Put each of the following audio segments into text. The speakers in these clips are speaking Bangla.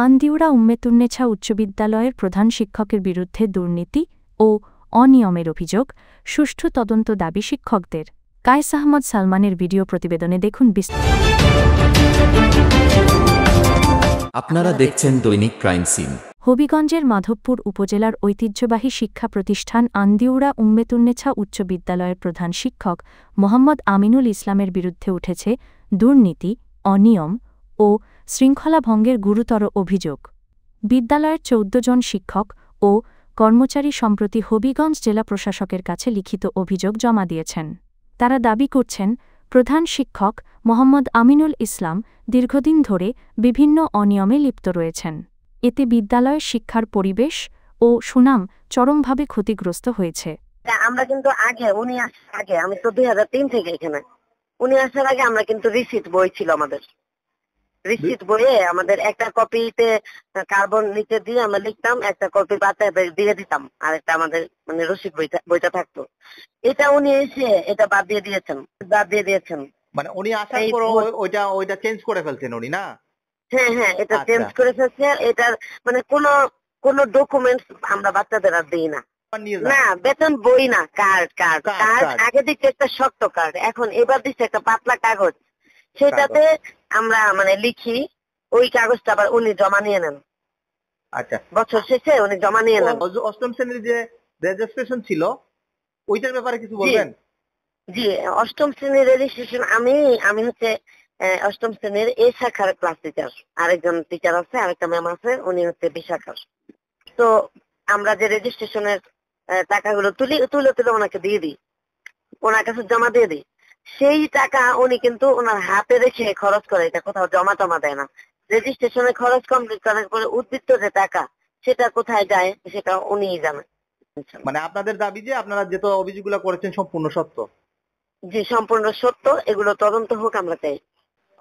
আন্দিউরা উম্মেতুন্নেছা উচ্চ বিদ্যালয়ের প্রধান শিক্ষকের বিরুদ্ধে দুর্নীতি ও অনিয়মের অভিযোগ, সুষ্ঠু তদন্ত দাবি শিক্ষকদের। কায়েস আহমদ সালমানের ভিডিও প্রতিবেদনে দেখুন বিস্তারিত। আপনারা দেখছেন দৈনিক ক্রাইম সিন। হবিগঞ্জের মাধবপুর উপজেলার ঐতিহ্যবাহী শিক্ষা প্রতিষ্ঠান আন্দিউরা উম্মেতুন্নেছা উচ্চ বিদ্যালয়ের প্রধান শিক্ষক মোহাম্মদ আমিনুল ইসলামের বিরুদ্ধে উঠেছে দুর্নীতি, অনিয়ম ও শৃঙ্খলা ভঙ্গের গুরুতর অভিযোগ। বিদ্যালয়ের ১৪ জন শিক্ষক ও কর্মচারী সম্প্রতি হবিগঞ্জ জেলা প্রশাসকের কাছে লিখিত অভিযোগ জমা দিয়েছেন। তারা দাবি করছেন, প্রধান শিক্ষক মোহাম্মদ আমিনুল ইসলাম দীর্ঘদিন ধরে বিভিন্ন অনিয়মে লিপ্ত রয়েছেন। এতে বিদ্যালয়ের শিক্ষার পরিবেশ ও সুনাম চরমভাবে ক্ষতিগ্রস্ত হয়েছে। আমরা কিন্তু উনি আসার আগে, আমি তো ২০০৩ থেকে এখানে, উনি আসার আগে আমরা কিন্তু রিসিট বই ছিল আমাদের। রিসিট বইয়ে আমাদের একটা কপিতে কার্বন নিচে দিয়ে আমরা লিখতাম, একটা কপি বাচ্চাদের দিয়ে দিতাম, আর একটা আমাদের মানে রসিদ বইটা থাকতো। এটা উনি এসে এটা বাদ দিয়ে দিয়েছেন। মানে উনি আসার পর ওইটা চেঞ্জ করে ফেলছেন উনি, না? হ্যাঁ, এটা চেঞ্জ করে ফেলছে। এটার মানে কোন ডকুমেন্টস আমরা বাচ্চাদের আর দিই না। না, বেতন বই না, কার্ড আগে দিচ্ছে একটা শক্ত কার্ড, এখন এবার দিচ্ছে একটা পাতলা কাগজ, সেটাতে আমরা মানে লিখি, ওই কাগজটা আবার উনি জমা নিয়ে নেন। আচ্ছা, বছর শেষে উনি জমা নিয়ে নেন। অষ্টম শ্রেণীর যে রেজিস্ট্রেশন ছিল ওইটার ব্যাপারে কিছু বলবেন? জি, অষ্টম শ্রেণীর রেজিস্ট্রেশন আমি হচ্ছে অষ্টম শ্রেণীর এই শাখার ক্লাস টিচার, আরেকজন টিচার আছে, আরেকটা ম্যাম আছে, উনি হচ্ছে বি শাখার। তো আমরা যে রেজিস্ট্রেশনের টাকাগুলো তুলে ওনাকে দিয়ে দিই, ওনার কাছে জমা দিয়ে দিই। সেই টাকা উনি কিন্তু ওনার হাতে রেখে খরচ করে, এটা কোথাও জমা দেয় না। রেজিস্ট্রেশনে খরচ কমপ্লিট করার পরে উদ্বৃত্ত যে টাকা, সেটা কোথায় যায় সেটা উনিই জানেন। মানে আপনাদের দাবি যে আপনারা যে অভিযোগগুলো করেছেন সম্পূর্ণ সত্য? জি, সম্পূর্ণ সত্য, এগুলো তদন্ত হোক আমরা চাই।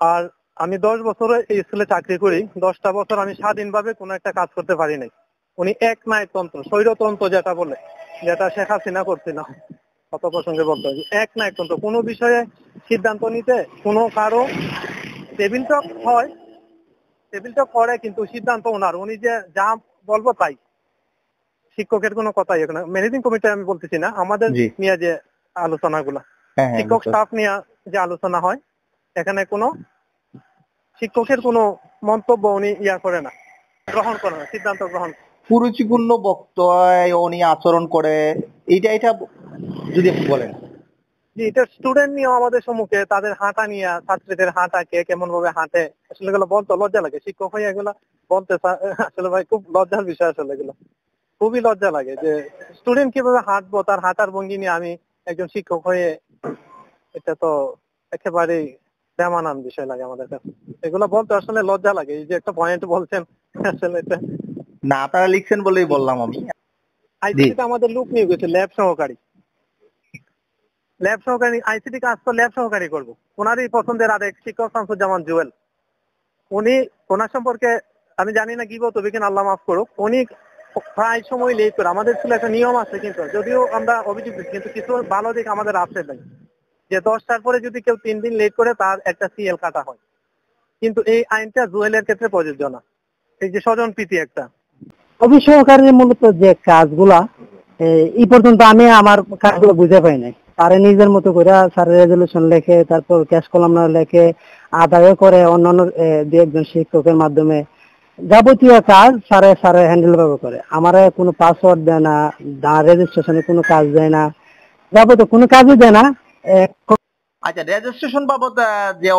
আর আমি 10 বছর এই স্কুলে চাকরি করি, 10টা বছর আমি স্বাধীনভাবে কোনো একটা কাজ করতে পারি নাই। উনি এক নায়কতন্ত্র, স্বৈরতন্ত্র যেটা বলে, যেটা শেখ হাসিনা করছিল, কত প্রসঙ্গে বলতে হয়, এক নায়কতন্ত্র। কোনো বিষয়ে সিদ্ধান্ত নিতে কোনো কারো টেবিল টক করে, কিন্তু সিদ্ধান্ত ওনার, উনি যে যা বলবো তাই। শিক্ষকের কোনো কথাই এখানে ম্যানেজিং কমিটি আমি বলতেছি না, আমাদের নিয়ে যে আলোচনাগুলা, শিক্ষক স্টাফ নিয়ে যে আলোচনা হয়, এখানে কোনো শিক্ষকের কোনো মন্তব্য উনি করে না, গ্রহণ করে না, সিদ্ধান্ত গ্রহণ। কুরুচিপূর্ণ বক্তব্য উনি আচরণ করে, এটা যদি বলেন। জি, এটা স্টুডেন্ট নিয়ে আমাদের সম্মুখে তাদের হাঁটা নিয়ে, ছাত্রীদের হাঁটা কে কেমন ভাবে হাঁটে, আসলে এগুলো বলতে লজ্জা লাগে। শিক্ষক হয়ে এগুলো বলতে আসলে ভাই খুব লজ্জার বিষয়। আসলে এগুলো খুবই লজ্জা লাগে যে স্টুডেন্ট কিভাবে হাঁটবো, তার হাঁটার ভঙ্গি নিয়ে আমি একজন শিক্ষক হয়ে, এটা তো একেবারেই বেমানান বিষয় লাগে আমাদের কাছে। এগুলো বলতে আসলে লজ্জা লাগে। এই যে একটা পয়েন্ট বলছেন, আসলে এটা না, আপনারা লিখছেন বলেই বললাম আমি। আইসিটিতে আমাদের লোক নিয়ে গেছে, ল্যাব সহকারী আইসিটি কাজ তো ল্যাব সহকারী করবো। ওনারই পছন্দের আরেক শিক্ষক শামসুজ্জামান জুয়েল, ওনার সম্পর্কে আমি জানি না কি বলতো, কিনা আল্লাহ মাফ করুক, উনি প্রায় সময় লেট করে। আমাদের স্কুলে একটা নিয়ম আছে, কিন্তু যদিও আমরা অভিযোগ দিচ্ছি, কিন্তু কিছু ভালো দিক আমাদের আছে নাই, যে 10টার পরে যদি কেউ 3 দিন লেট করে তার একটা সিএল কাটা হয়। কিন্তু এই আইনটা জুয়েলের ক্ষেত্রে প্রযোজ্য না। এই যে স্বজন প্রীতি একটা অফিস সহকারীর মূলত যে কাজগুলা এই পর্যন্ত আমি আমার কাজগুলো বুঝে পাই নাই। তারা নিজের মতো করে স্যারের রেজলিউশন লেখে, তারপর ক্যাশ কলাম লেখে, আদায় করে অন্যান্য দু একজন শিক্ষকের মাধ্যমে যাবতীয় কাজ স্যারে হ্যান্ডেল ভাবে করে। আমার কোনো পাসওয়ার্ড দেয় না, রেজিস্ট্রেশনে কোনো কাজ দেয় না, যাবতীয় কোনো কাজই দেয় না। আচ্ছা, রেজিস্ট্রেশন বাবদ যে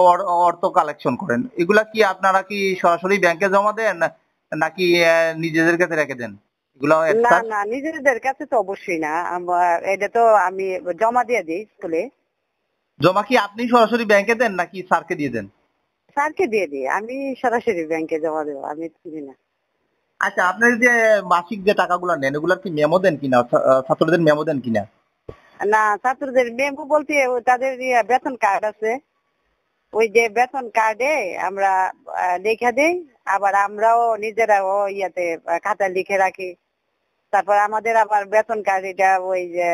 অর্থ কালেকশন করেন, এগুলা কি আপনারা কি সরাসরি ব্যাংকে জমা দেন নাকি নিজেদের কাছে রেখে দেন? না, নিজেদের কাছে তো অবশ্যই না, এটা তো আমি জমা দিয়ে দিই স্কুলে। জমা কি আপনি সরাসরি ব্যাংকে দেন নাকি স্যারকে দিয়ে দেন? স্যারকে দিয়ে দিই, আমি সরাসরি ব্যাংকে জমা দেবো, আমি চিনি না। আচ্ছা, আপনার যে মাসিক যে টাকাগুলো নেন, ওগুলার কি মেমো দেন কিনা, ছাত্রদের মেমো দেন কিনা? না, ছাত্রদের মেমো বলতে তাদের বেতন কার্ড আছে, ওই যে বেতন কার্ডে আমরা লিখে দেই, আবার আমরাও নিজেরাও খাতা লিখে রাখি। তারপর আমাদের আবার বেতন কার্ড, এটা ওই যে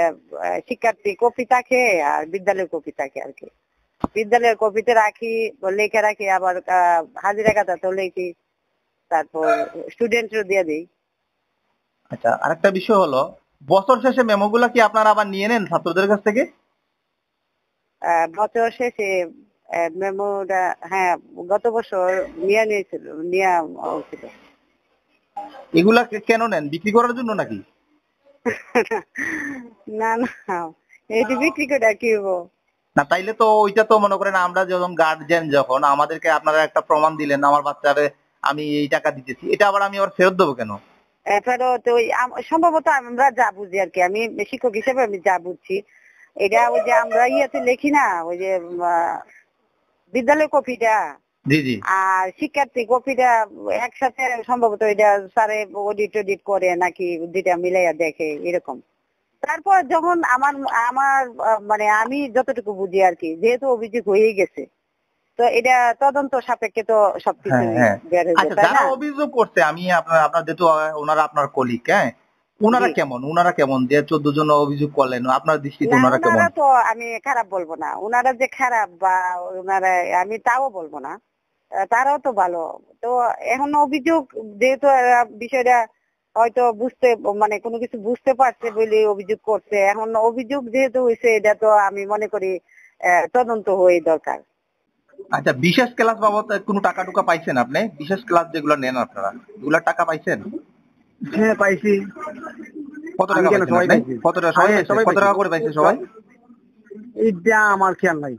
শিক্ষার্থী কপি থাকে আর বিদ্যালয়ের কপি থাকে আর কি। বিদ্যালয়ের কপিতে লিখে রাখি, আবার হাজিরা খাতাতেও লিখি। তারপর স্টুডেন্টও দিয়ে দিই। আচ্ছা, আরেকটা বিষয় হলো, বছর শেষে মেমোগুলা কি আপনারা আবার নিয়ে নেন ছাত্রদের কাছ থেকে? বছর শেষে মেমোটা, হ্যাঁ, গত বছর নেওয়া হয়েছিল। এগুলা কেন নেন, বিক্রি করার জন্য নাকি? না না, এটি বিক্রি করে কি হবো? না, তাইলে তো ওইটা তো মনে করেন আমরা যখন গার্জিয়ান, যখন আমাদেরকে আপনারা একটা প্রমাণ দিলেন আমার বাচ্চারে আমি এই টাকা দিতেছি, এটা আবার আমি আবার ফেরত দেবো কেন? ফেরত ওই সম্ভবত আমরা যা বুঝি আর কি, আমি শিক্ষক হিসেবে আমি যা বুঝছি, এটা ওই যে আমরা ইয়েতে লিখি না, ওই যে বিদ্যালয় কপিটা জি জি। আর শিক্ষার্থী কপিটা একসাথে সম্ভবত এটা স্যারে অডিট করে নাকি দুইটা মিলাইয়া দেখে এরকম। তারপর যখন আমার আমার মানে আমি যতটুকু বুঝি আর কি, যেহেতু অভিযোগ হয়েই গেছে, তো এটা তদন্ত সাপেক্ষে তো সবকিছু বের হয়ে আচ্ছা, যায়, তাই যারা না? অভিযোগ করছে, আমি আপনার যেহেতু ওনারা আপনার কলিগ, হ্যাঁ, ওনারা কেমন যে 14 জন অভিযোগ করলেন, আপনার দৃষ্টিতে না, ওনারা কেমন? ওনারা তো আমি খারাপ বলবো না, ওনারা যে খারাপ বা ওনারা আমি তাও বলবো না, তারাও তো ভালো। তো এখন অভিযোগ যেহেতু বিষয়টা হয়তো মানে কোনো কিছু বুঝতে পারছে বলে অভিযোগ করছে, এখন অভিযোগ যেহেতু হয়েছে এটা তো আমি মনে করি তদন্ত হয়ে দরকার। আচ্ছা, বিশেষ ক্লাস বাবদ কোনো টাকা টুকা পাইছেন আপনি? বিশেষ ক্লাস যেগুলো নেন আপনারা, এগুলা টাকা পাইছেন? হ্যাঁ, পাইছি। কত টাকা পাইছেন আপনি? কত টাকা সবাই কত টাকা করে পাইছে সবাই? এটা আমার খেয়াল নাই।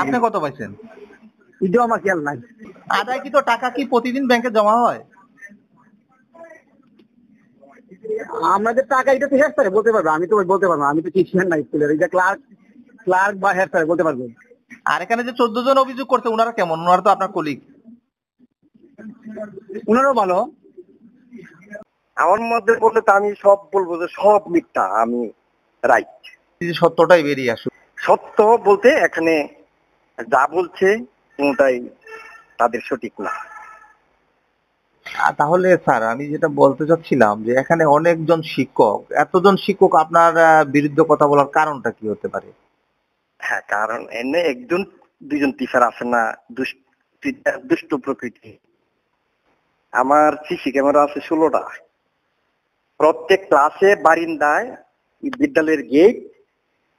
আপনি কত পাইছেন? এটাও আমার খেয়াল নাই। আদায় কি তো টাকা কি প্রতিদিন ব্যাংকে জমা হয়? আমাদের টাকা এটা তো হেড স্যার বলতে পারবো, আমি তো বলতে পারবো না, আমি তো টিচার নাই স্কুলের, এটা ক্লার্ক বা হেড স্যার বলতে পারবো। আর এখানে যে 14 জন অভিযোগ করছে, ওনারা কেমন? ওনারা তো আপনার কলিগ। ওনারও ভালো। আমার মধ্যে বললে তো আমি সব বলবো যে সব মিথ্যা, আমি রাইট। সত্যটাই বেরিয়ে আসুক। সত্য বলতে এখানে যা বলছে কোনটাই তাদের সঠিক না। তাহলে স্যার, আমি যেটা বলতে চাচ্ছিলাম যে এখানে অনেকজন শিক্ষক, এতজন শিক্ষক আপনার বিরুদ্ধে কথা বলার কারণটা কি হতে পারে? হ্যাঁ, কারণ এনে একজন দুজন টিচার আছে না দুষ্ট প্রকৃতি। আমার সিসি ক্যামেরা আছে 16টা, প্রত্যেক ক্লাসে, বারিন্দায়, বিদ্যালয়ের গেট,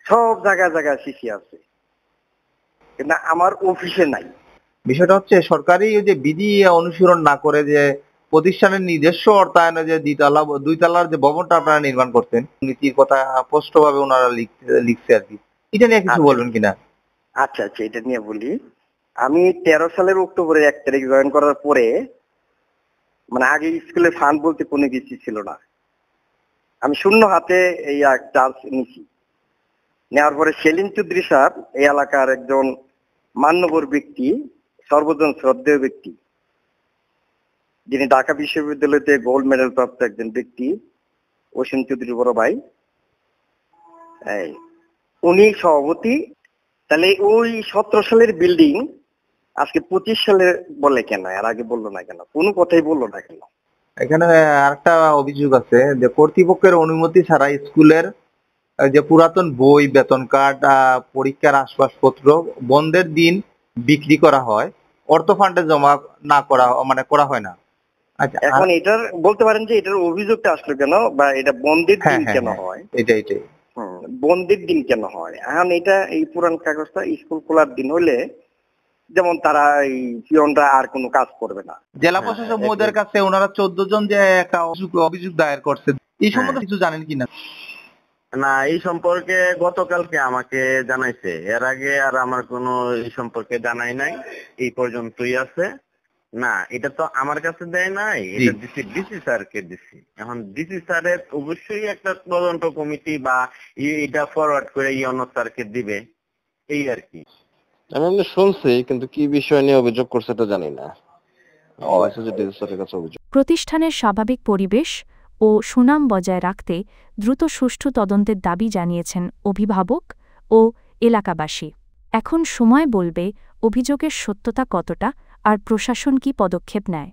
সব জায়গায় সিসি আছে, কিন্তু আমার অফিসে নাই। বিষয়টা হচ্ছে সরকারি যে বিধি অনুসরণ না করে যে প্রতিষ্ঠানের নিজস্ব অর্থায়নে যে দুই তলার যে ভবনটা আপনারা নির্মাণ করতেন, নীতির কথা স্পষ্টভাবে ওনারা লিখছে আর কি, এটা নিয়ে কিছু বলবেন কিনা? আচ্ছা, এটা নিয়ে বলি। আমি 13 সালের অক্টোবরের 1 তারিখ জয়েন করার পরে, মানে আগে স্কুলে ফান্ড বলতে কোনো কিছু ছিল না, আমি শূন্য হাতে এই চার্জ নিছি। নেওয়ার পরে সেলিম চৌধুরী সাহেব এই এলাকার একজন মান্যবর ব্যক্তি, সর্বজন শ্রদ্ধেয় ব্যক্তি, যিনি ঢাকা বিশ্ববিদ্যালয়তে গোল্ড মেডেল প্রাপ্ত একজন ব্যক্তি, অসীম চৌধুরী বড় ভাই, উনি সভাপতি। তাহলে ওই 17 সালের বিল্ডিং আজকে 25 সালে বলে কেন? এর আগে বললো না কেন? কোনো কথাই বললো না কেন? এখানে আরেকটা অভিযোগ আছে যে কর্তৃপক্ষের অনুমতি ছাড়া স্কুলের যে পুরাতন বই, বেতন কার্ড, পরীক্ষার আসবাবপত্র বন্ধের দিন বিক্রি করা হয়, অর্থ ফান্ডে জমা না করা, মানে করা হয় না। আচ্ছা, এখন এটার বলতে পারেন যে এটার অভিযোগটা আসলো কেন, বা এটা বন্ধের দিন কেন হয়? এটাই বন্ধের দিন কেন হয়? এখন এটা এই পুরান কাগজটা স্কুল খোলার দিন হলে যেমন তারা এই পিয়নরা আর কোনো কাজ করবে না। জেলা প্রশাসক মহোদয়ের কাছে ওনারা 14 জন যে একটা অভিযোগ দায়ের করছে, এই সম্বন্ধে কিছু জানেন কিনা? না, এই সম্পর্কে গতকালকে আমাকে জানাইছে, এর আগে আর আমার কোনো এই সম্পর্কে জানাই নাই, এই পর্যন্তই আছে। না, এটা তো আমার কাছে দেয় নাই, এটা ডিসি স্যারকে দিছি। এখন ডিসি স্যারের অবশ্যই একটা তদন্ত কমিটি বা এটা ফরওয়ার্ড করে ইউনো স্যারকে দিবে, এই আর কি। আমি এমনি শুনছি, কিন্তু কি বিষয় নিয়ে অভিযোগ করছে এটা জানি না। প্রতিষ্ঠানের স্বাভাবিক পরিবেশ ও সুনাম বজায় রাখতে দ্রুত সুষ্ঠু তদন্তের দাবি জানিয়েছেন অভিভাবক ও এলাকাবাসী। এখন সময় বলবে অভিযোগের সত্যতা কতটা আর প্রশাসন কী পদক্ষেপ নেয়।